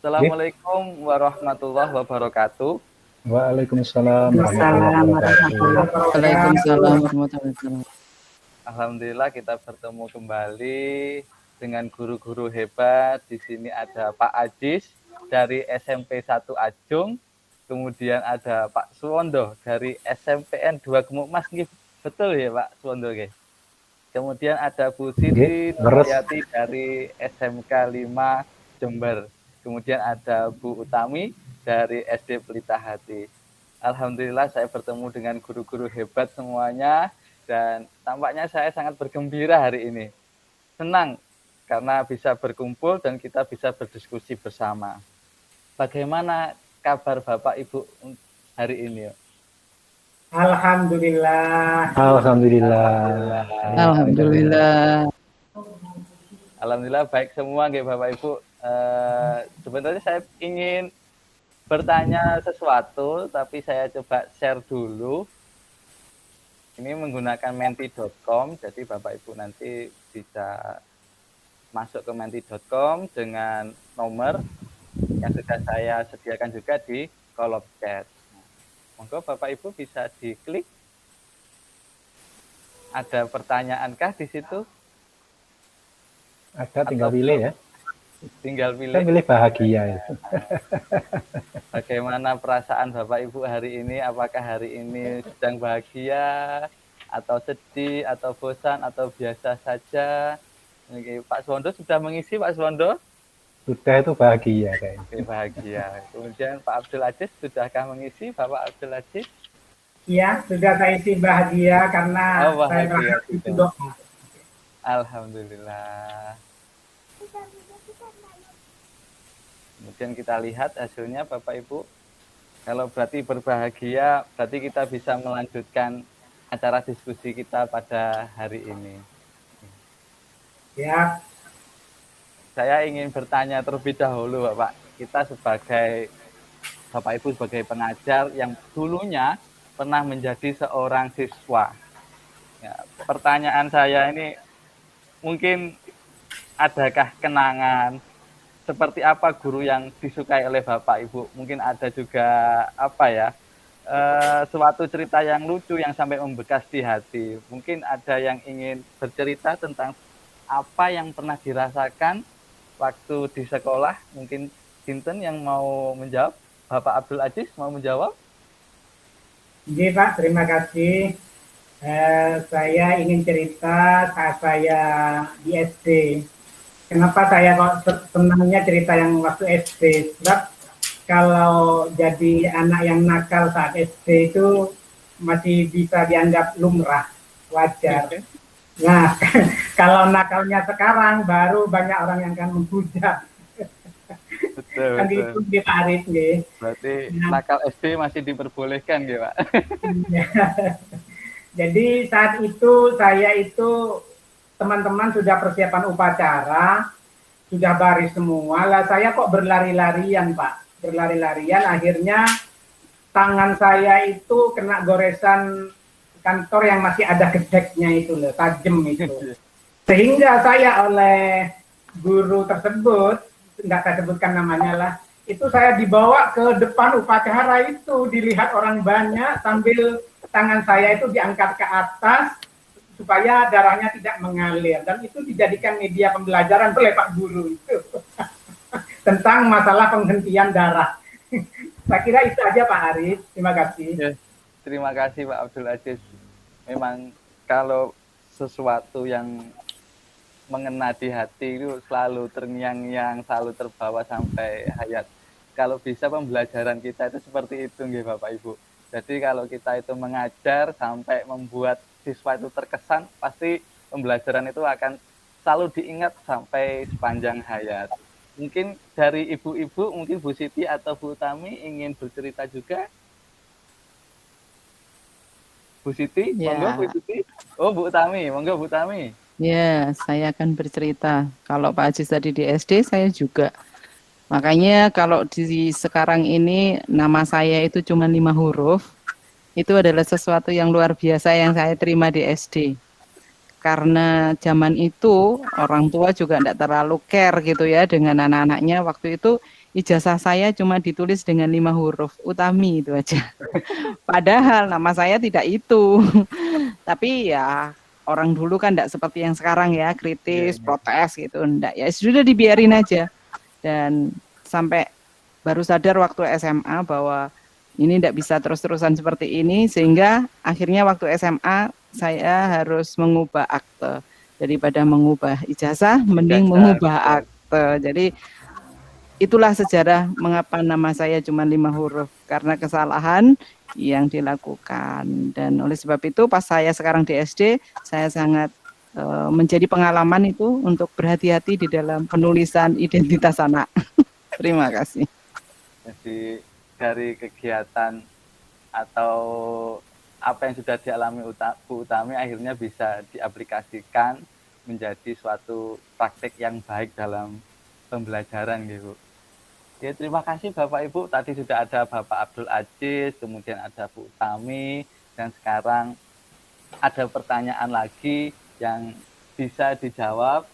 Assalamualaikum warahmatullahi wabarakatuh. Waalaikumsalam warahmatullahi Waalaikumsalam wabarakatuh. Waalaikumsalam warahmatullahi wabarakatuh. Alhamdulillah kita bertemu kembali dengan guru-guru hebat. Di sini ada Pak Ajis dari SMP 1 Ajung, kemudian ada Pak Suwondo dari SMPN 2 Gemukmas. Betul ya Pak Suwondo? Kemudian ada Bu Siti Nurhayati dari SMK 5 Jember. Kemudian ada Bu Utami dari SD Pelita Hati. Alhamdulillah saya bertemu dengan guru-guru hebat semuanya dan tampaknya saya sangat bergembira hari ini. Senang karena bisa berkumpul dan kita bisa berdiskusi bersama. Bagaimana kabar Bapak Ibu hari ini? Alhamdulillah. Alhamdulillah baik semua Bapak Ibu. Sebenarnya saya ingin bertanya sesuatu, tapi saya coba share dulu. Ini menggunakan menti.com, jadi Bapak Ibu nanti bisa masuk ke menti.com dengan nomor yang sudah saya sediakan juga di kolom chat. Monggo Bapak Ibu bisa diklik. Ada pertanyaankah di situ? Ada, tinggal pilih ya. Tinggal pilih. Saya pilih bahagia itu. Bagaimana perasaan Bapak Ibu hari ini? Apakah hari ini sedang bahagia, atau sedih, atau bosan, atau biasa saja? Pak Suwondo sudah mengisi, Pak Suwondo? Sudah, itu bahagia kayaknya. Oke, bahagia. Kemudian Pak Abdul Aziz, sudahkah mengisi, Bapak Abdul Aziz? Iya, sudah saya isi bahagia karena saya berharap itu doa. Alhamdulillah. Kemudian kita lihat hasilnya Bapak Ibu. Kalau berarti berbahagia, berarti kita bisa melanjutkan acara diskusi kita pada hari ini. Ya. Saya ingin bertanya terlebih dahulu Bapak. Kita sebagai Bapak Ibu sebagai pengajar yang dulunya pernah menjadi seorang siswa. Ya, pertanyaan saya ini mungkin adakah kenangan seperti apa guru yang disukai oleh Bapak Ibu? Mungkin ada juga suatu cerita yang lucu yang sampai membekas di hati. Mungkin ada yang ingin bercerita tentang apa yang pernah dirasakan waktu di sekolah. Mungkin Sinten yang mau menjawab? Bapak Abdul Aziz mau menjawab? Iya Pak, terima kasih. Saya ingin cerita saat saya di SD. Kenapa saya kok senangnya cerita yang waktu SD? Sebab kalau jadi anak yang nakal saat SD itu masih bisa dianggap lumrah, wajar. Nah, kalau nakalnya sekarang baru banyak orang yang akan menghujat. Betul, kan itu ditarik nih. Berarti nakal SD masih diperbolehkan ya Pak? Jadi saat itu saya itu teman-teman sudah persiapan upacara, sudah baris semua. Lah saya kok berlari-larian Pak, berlari-larian. Akhirnya tangan saya itu kena goresan kantor yang masih ada gedeknya itu loh, tajam itu. Sehingga saya oleh guru tersebut, nggak saya sebutkan namanya lah, itu saya dibawa ke depan upacara itu, dilihat orang banyak sambil tangan saya itu diangkat ke atas supaya darahnya tidak mengalir, dan itu dijadikan media pembelajaran oleh Pak Guru itu tentang masalah penghentian darah. Saya kira itu aja Pak Arif, terima kasih. Ya, terima kasih Pak Abdul Aziz. Memang kalau sesuatu yang mengena di hati itu selalu terngiang-ngiang, selalu terbawa sampai hayat. Kalau bisa pembelajaran kita itu seperti itu nggih Bapak Ibu. Jadi kalau kita itu mengajar sampai membuat siswa itu terkesan, pasti pembelajaran itu akan selalu diingat sampai sepanjang hayat. Mungkin dari ibu-ibu, mungkin Bu Siti atau Bu Utami ingin bercerita juga. Bu Siti, Ya. monggo Bu Siti. Oh Bu Utami, monggo Bu Utami. Ya, saya akan bercerita. Kalau Pak Ajis tadi di SD, saya juga. Makanya kalau di sekarang ini nama saya itu cuma 5 huruf, itu adalah sesuatu yang luar biasa yang saya terima di SD. Karena zaman itu orang tua juga tidak terlalu care gitu ya dengan anak-anaknya. Waktu itu ijazah saya cuma ditulis dengan 5 huruf, Utami itu aja. Padahal nama saya tidak itu. Tapi ya orang dulu kan enggak seperti yang sekarang ya, kritis, protes gitu, enggak. Ya sudah dibiarin aja. Dan sampai baru sadar waktu SMA bahwa ini enggak bisa terus-terusan seperti ini, sehingga akhirnya waktu SMA saya harus mengubah akte. Daripada mengubah ijazah, mending mengubah akte. Jadi itulah sejarah mengapa nama saya cuma 5 huruf, karena kesalahan yang dilakukan. Dan oleh sebab itu pas saya sekarang di SD, saya sangat menjadi pengalaman itu untuk berhati-hati di dalam penulisan identitas anak. Terima kasih. Jadi dari kegiatan atau apa yang sudah dialami Bu Utami akhirnya bisa diaplikasikan menjadi suatu praktik yang baik dalam pembelajaran gitu. Ya, terima kasih Bapak Ibu. Tadi sudah ada Bapak Abdul Aziz, kemudian ada Bu Utami, dan sekarang ada pertanyaan lagi yang bisa dijawab.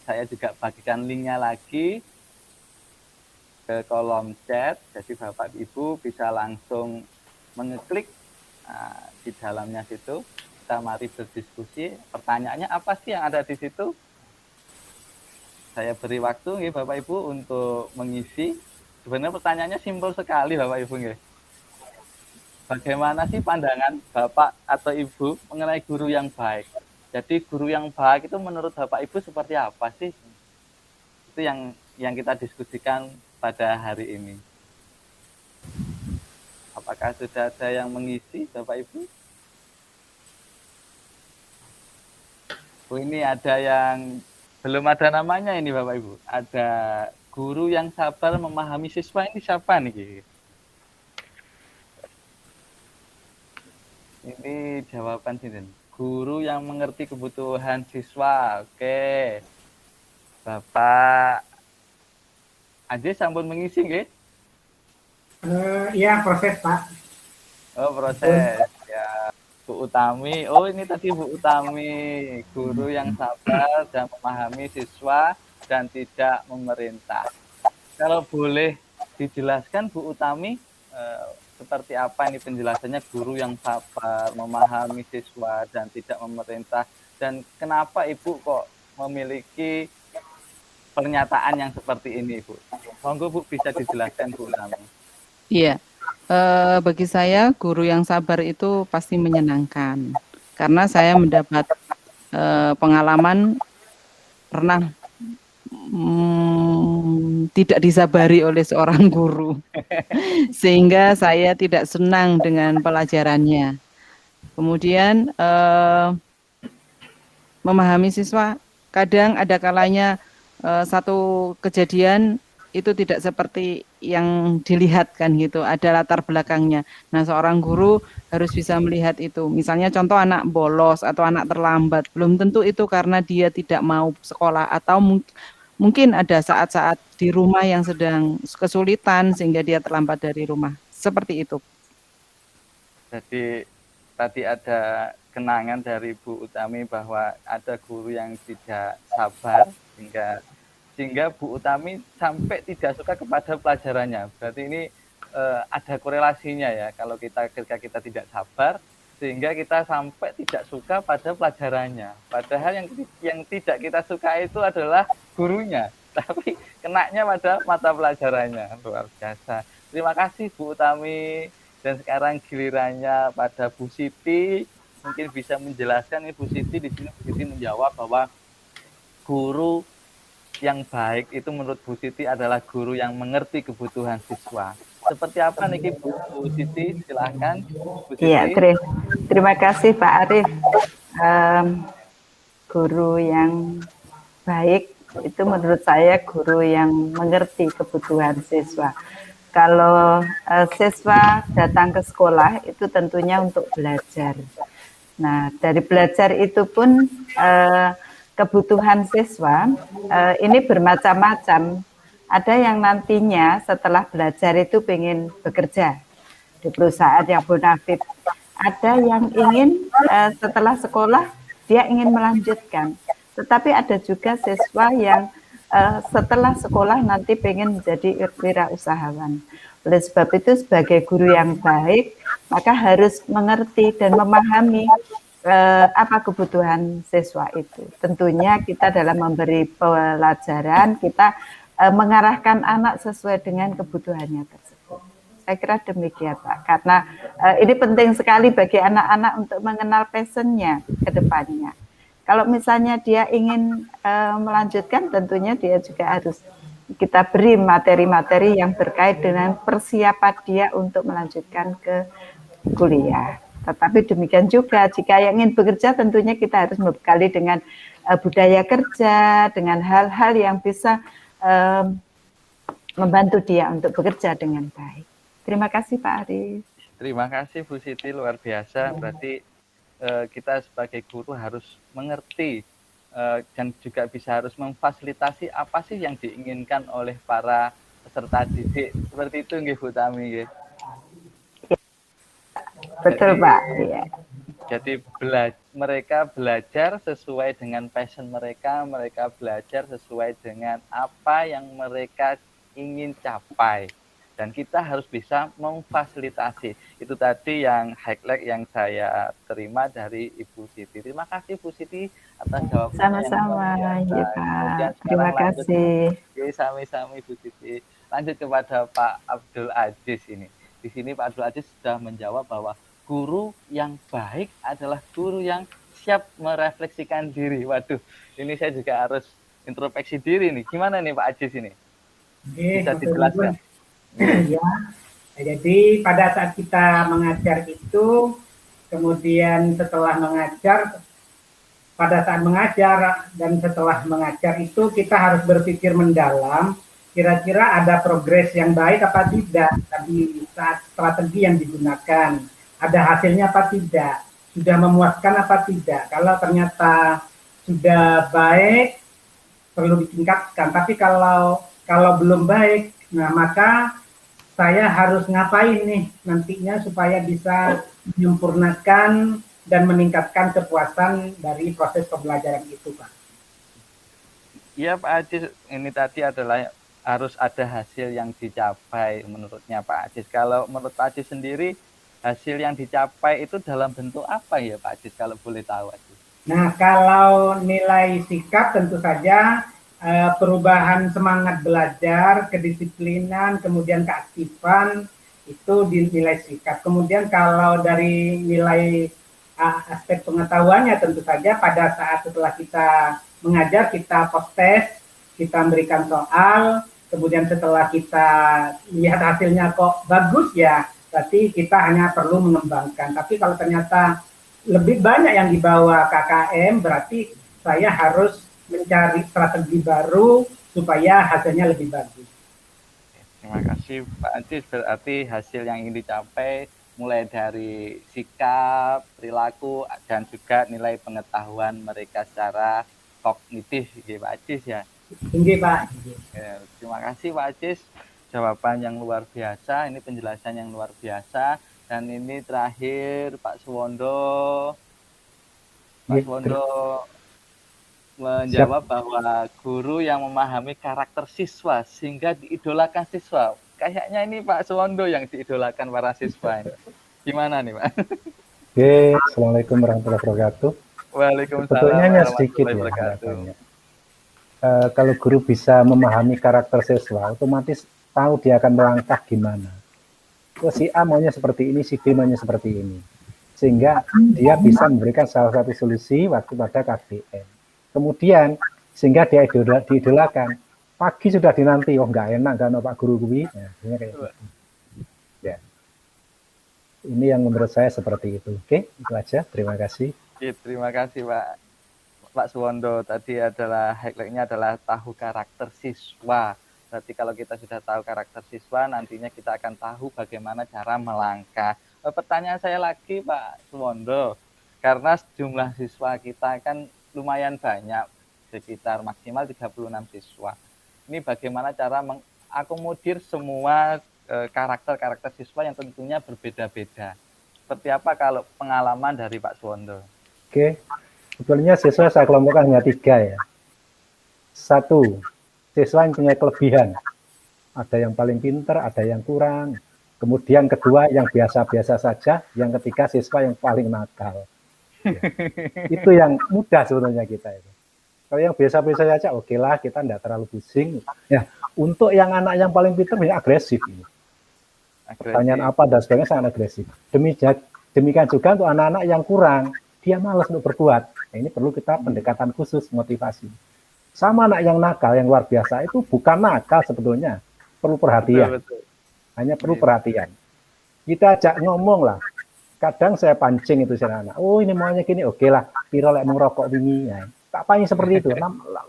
Saya juga bagikan linknya lagi ke kolom chat, jadi Bapak Ibu bisa langsung mengeklik di dalamnya situ. Kita mari berdiskusi. Pertanyaannya apa sih yang ada di situ? Saya beri waktu nggih Bapak Ibu untuk mengisi. Sebenarnya pertanyaannya simpel sekali Bapak Ibu nggih. Bagaimana sih pandangan Bapak atau Ibu mengenai guru yang baik? Jadi guru yang baik itu menurut Bapak Ibu seperti apa sih? Itu yang kita diskusikan pada hari ini. Apakah sudah ada yang mengisi Bapak Ibu? Oh, ini ada yang belum ada namanya ini Bapak Ibu. Ada guru yang sabar memahami siswa, ini siapa nih? Ini jawaban sini. Guru yang mengerti kebutuhan siswa. Oke. Bapak Aziz sampun mengisi nggih? Iya, proses Pak. Oh, proses. Ya. Bu Utami, oh ini tadi Bu Utami, guru yang sabar dan memahami siswa dan tidak memerintah. Kalau boleh dijelaskan Bu Utami, seperti apa ini penjelasannya guru yang sabar, memahami siswa dan tidak memerintah, dan kenapa Ibu kok memiliki pernyataan yang seperti ini Bu? Monggo Bu bisa dijelaskan Bu Utami. Iya. Bagi saya guru yang sabar itu pasti menyenangkan karena saya mendapat pengalaman pernah tidak disabari oleh seorang guru sehingga saya tidak senang dengan pelajarannya. Kemudian memahami siswa, kadang ada kalanya satu kejadian itu tidak seperti yang dilihatkan gitu, ada latar belakangnya. Nah, seorang guru harus bisa melihat itu. Misalnya contoh anak bolos atau anak terlambat, belum tentu itu karena dia tidak mau sekolah atau mungkin ada saat-saat di rumah yang sedang kesulitan sehingga dia terlambat dari rumah. Seperti itu. Jadi tadi ada kenangan dari Bu Utami bahwa ada guru yang tidak sabar sehingga Bu Utami sampai tidak suka kepada pelajarannya. Berarti ini ada korelasinya ya, kalau ketika kita tidak sabar sehingga kita sampai tidak suka pada pelajarannya. Padahal yang tidak kita suka itu adalah gurunya, tapi kenanya pada mata pelajarannya. Luar biasa. Terima kasih Bu Utami. Dan sekarang gilirannya pada Bu Siti, mungkin bisa menjelaskan nih Bu Siti. Di sini Bu Siti menjawab bahwa guru yang baik itu menurut Bu Siti adalah guru yang mengerti kebutuhan siswa. Seperti apa nih Bu Siti? Silahkan Bu Siti. Ya, terima kasih Pak Arif. Guru yang baik itu menurut saya guru yang mengerti kebutuhan siswa. Kalau siswa datang ke sekolah itu tentunya untuk belajar. Nah, dari belajar itu pun kebutuhan siswa ini bermacam-macam. Ada yang nantinya setelah belajar itu ingin bekerja di perusahaan yang bonafit. Ada yang ingin setelah sekolah dia ingin melanjutkan. Tetapi ada juga siswa yang setelah sekolah nanti pengen menjadi wirausahawan. Oleh sebab itu sebagai guru yang baik, maka harus mengerti dan memahami apa kebutuhan siswa itu. Tentunya kita dalam memberi pelajaran, kita mengarahkan anak sesuai dengan kebutuhannya tersebut. Saya kira demikian Pak, karena ini penting sekali bagi anak-anak untuk mengenal passionnya ke depannya. Kalau misalnya dia ingin melanjutkan, tentunya dia juga harus kita beri materi-materi yang terkait dengan persiapan dia untuk melanjutkan ke kuliah. Tetapi demikian juga jika yang ingin bekerja, tentunya kita harus membekali dengan budaya kerja, dengan hal-hal yang bisa membantu dia untuk bekerja dengan baik. Terima kasih Pak Aris. Terima kasih Bu Siti, luar biasa. Berarti kita sebagai guru harus mengerti dan juga bisa harus memfasilitasi apa sih yang diinginkan oleh para peserta didik. Seperti itu nggih Bu Tami nggih. Betul Pak. Ya. Jadi mereka belajar sesuai dengan passion mereka, mereka belajar sesuai dengan apa yang mereka ingin capai. Dan kita harus bisa memfasilitasi. Itu tadi yang highlight yang saya terima dari Ibu Siti. Terima kasih Bu Siti atas jawabannya. Sama-sama, ya Pak. Terima kasih. Sami-sami Bu Siti. Lanjut kepada Pak Abdul Aziz ini. Di sini Pak Abdul Aziz sudah menjawab bahwa guru yang baik adalah guru yang siap merefleksikan diri. Waduh, ini saya juga harus introspeksi diri nih. Gimana nih Pak Aziz ini? Bisa dijelaskan? Ya, jadi pada saat kita mengajar itu, kemudian setelah mengajar, pada saat mengajar dan setelah mengajar itu kita harus berpikir mendalam, kira-kira ada progres yang baik apa tidak tadi saat strategi yang digunakan, ada hasilnya apa tidak, sudah memuaskan apa tidak. Kalau ternyata sudah baik, perlu ditingkatkan. Tapi kalau belum baik, nah maka saya harus ngapain nih nantinya supaya bisa menyempurnakan dan meningkatkan kepuasan dari proses pembelajaran itu, Pak. Iya Pak Aziz, ini tadi adalah harus ada hasil yang dicapai menurutnya Pak Aziz. Kalau menurut Pak Aziz sendiri, hasil yang dicapai itu dalam bentuk apa ya Pak Aziz, kalau boleh tahu Aziz? Nah, kalau nilai sikap tentu saja perubahan semangat belajar, kedisiplinan, kemudian keaktifan, itu dinilai sikap. Kemudian kalau dari nilai aspek pengetahuannya tentu saja pada saat setelah kita mengajar, kita post test, kita memberikan soal, kemudian setelah kita lihat hasilnya kok bagus ya, berarti kita hanya perlu mengembangkan. Tapi kalau ternyata lebih banyak yang dibawa KKM, berarti saya harus mencari strategi baru supaya hasilnya lebih bagus. Terima kasih Pak Aziz. Berarti hasil yang ingin dicapai mulai dari sikap, perilaku, dan juga nilai pengetahuan mereka secara kognitif, ya Pak Aziz ya. Tinggi Pak. Ya, terima kasih Pak Aziz. Jawaban yang luar biasa, ini penjelasan yang luar biasa. Dan ini terakhir Pak Suwondo. Pak Suwondo menjawab bahwa guru yang memahami karakter siswa sehingga diidolakan siswa. Kayaknya ini Pak Suwondo yang diidolakan para siswa ini. Gimana nih Pak? Oke, Assalamualaikum warahmatullahi wabarakatuh. Waalaikumsalam. Sebetulnya hanya sedikit ya. Kalau guru bisa memahami karakter siswa, otomatis tahu dia akan melangkah gimana. Oh, si A maunya seperti ini, si B maunya seperti ini. Sehingga dia bisa memberikan salah satu solusi waktu pada KBM. Kemudian sehingga dia diidolakan. Pagi sudah dinanti, oh nggak enak kan Pak Guru Gui. Nah, kayak gitu. Ya. Ini yang menurut saya seperti itu. Oke, itu aja. Terima kasih. Oke, terima kasih Pak Suwondo. Tadi adalah highlight-nya adalah tahu karakter siswa. Berarti kalau kita sudah tahu karakter siswa, nantinya kita akan tahu bagaimana cara melangkah. Pertanyaan saya lagi Pak Suwondo, karena jumlah siswa kita kan lumayan banyak, sekitar maksimal 36 siswa. Ini bagaimana cara mengakomodir semua karakter-karakter siswa yang tentunya berbeda-beda. Seperti apa kalau pengalaman dari Pak Suwondo? Oke, sebetulnya siswa saya kelompokkan hanya 3 ya. 1, siswa yang punya kelebihan. Ada yang paling pinter, ada yang kurang. Kemudian kedua yang biasa-biasa saja, yang ketiga siswa yang paling nakal. Ya. Itu yang mudah sebenarnya kita itu. Kalau yang biasa-biasa saja, oke lah, kita tidak terlalu pusing. Ya, untuk yang anak yang paling pinter, yang agresif ini. Pertanyaan apa dan sebagainya sangat agresif. Demikian juga untuk anak-anak yang kurang, dia malas untuk berbuat. Nah, ini perlu kita pendekatan khusus, motivasi. Sama anak yang nakal, yang luar biasa, itu bukan nakal sebetulnya. Perlu perhatian. Betul. Hanya perlu perhatian. Kita ajak ngomong lah. Kadang saya pancing itu si anak. Oh ini maunya gini, oke lah. Piro lek merokok ini. Ya. Tak paling seperti itu.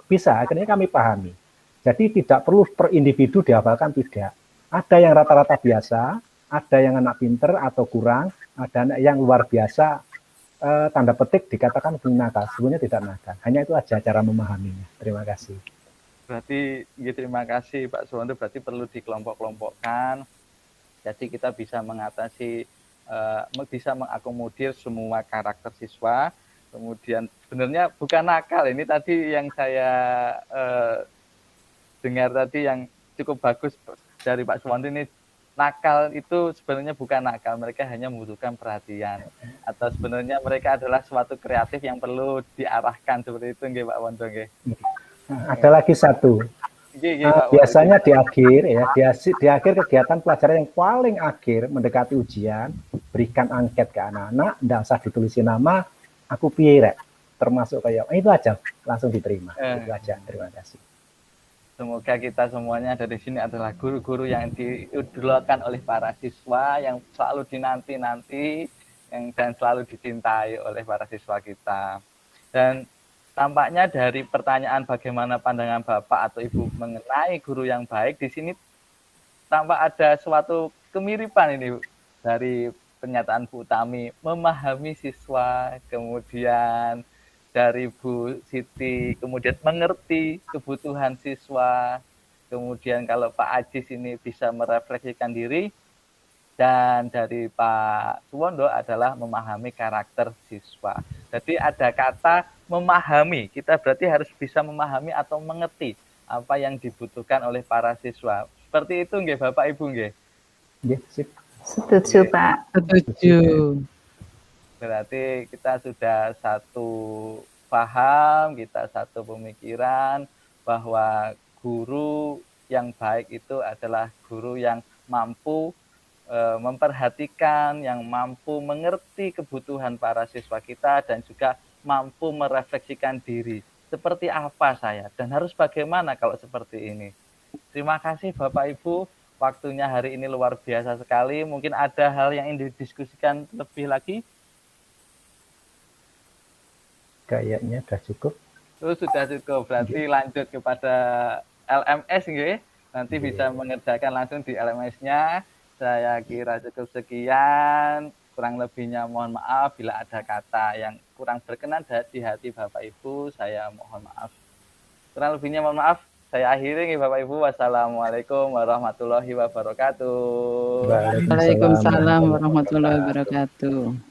Bisa, akhirnya kami pahami. Jadi tidak perlu per individu dihafalkan, tidak. Ada yang rata-rata biasa, ada yang anak pinter atau kurang, ada anak yang luar biasa, tanda petik dikatakan nakal, sebenarnya tidak nakal. Hanya itu aja cara memahaminya. Terima kasih. Berarti, ya, terima kasih Pak Suwondo, berarti perlu dikelompok-kelompokkan, jadi kita bisa mengatasi, bisa mengakomodir semua karakter siswa. Kemudian sebenarnya bukan nakal, ini tadi yang saya dengar tadi yang cukup bagus dari Pak Suwondo, ini nakal itu sebenarnya bukan nakal, mereka hanya membutuhkan perhatian, atau sebenarnya mereka adalah suatu kreatif yang perlu diarahkan seperti itu, nggih Pak Wondo, nggih. Ada lagi satu. Biasanya di akhir ya, di akhir kegiatan pelajaran yang paling akhir mendekati ujian, berikan angket ke anak-anak, tidak usah ditulisin nama, aku piye termasuk kayak itu aja, langsung diterima. Itu aja. Terima kasih. Semoga kita semuanya dari sini adalah guru-guru yang diidolakan oleh para siswa, yang selalu dinanti-nanti, dan selalu dicintai oleh para siswa kita. Dan tampaknya dari pertanyaan bagaimana pandangan Bapak atau Ibu mengenai guru yang baik, di sini tampak ada suatu kemiripan ini dari pernyataan Bu Utami, memahami siswa, kemudian dari Bu Siti, kemudian mengerti kebutuhan siswa, kemudian kalau Pak Ajis ini bisa merefleksikan diri, dan dari Pak Suwondo adalah memahami karakter siswa. Jadi ada kata memahami, kita berarti harus bisa memahami atau mengerti apa yang dibutuhkan oleh para siswa. Seperti itu nggih Bapak Ibu nggih? Nggih, sip. Setuju Pak. Setuju. Berarti kita sudah satu paham, kita satu pemikiran bahwa guru yang baik itu adalah guru yang mampu memperhatikan, yang mampu mengerti kebutuhan para siswa kita, dan juga mampu merefleksikan diri. Seperti apa saya dan harus bagaimana kalau seperti ini. Terima kasih Bapak Ibu, waktunya hari ini luar biasa sekali. Mungkin ada hal yang ingin didiskusikan lebih lagi? Kayaknya sudah cukup. Oh, sudah cukup. Berarti lanjut kepada LMS nggih. Nanti bisa mengerjakan langsung di LMS-nya. Saya kira cukup sekian. Kurang lebihnya mohon maaf bila ada kata yang kurang berkenan di hati Bapak Ibu, saya mohon maaf. Kurang lebihnya mohon maaf. Saya akhiri nih Bapak Ibu. Wassalamualaikum warahmatullahi wabarakatuh. Waalaikumsalam warahmatullahi wabarakatuh.